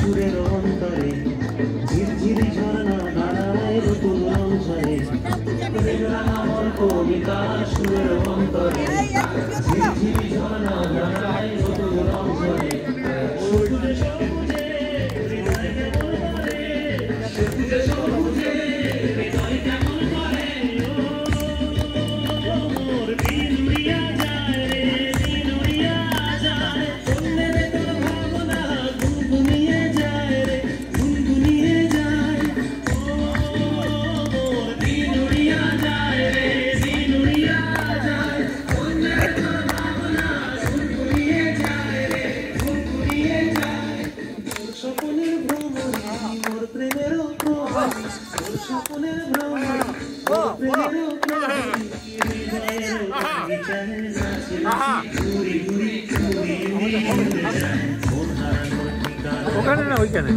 সুরের অন্তরে ঝিরঝিরি ঝরনা ধারায় নতুন রং ঝরে আমার কবিতা সুরের অন্তরে ঝিরঝিরি ঝরনা ধারায় নতুন রং ঝরে সবুজে সবুজে হৃদয় কেমন করে সবুজে সবুজে হৃদয় কেমন করে মোর দিন উড়িয়া যায় রে দিন উড়িয়া যায় বললে রে তোর ভাবনা গুনগুনিয়ে যায় রে গুনগুনিয়ে যায় মোর দিন উড়িয়া যায় রে দিন উড়িয়া যায় বললে রে তোর ভাবনা গুনগুনিয়ে যায় রে গুনগুনিয়ে যায় তোর স্বপ্নের ভ্রমণে মোর প্রেমের প্রভাবে তোর স্বপ্নের ভ্রমণে মোর প্রেমের প্রভাবে হৃদয়ের বিচারে নাচে ঘুরি ঘুরি ঘুরি উড়ে যায় মন হারানোর ঠিকানা ওখানে না ওইখানে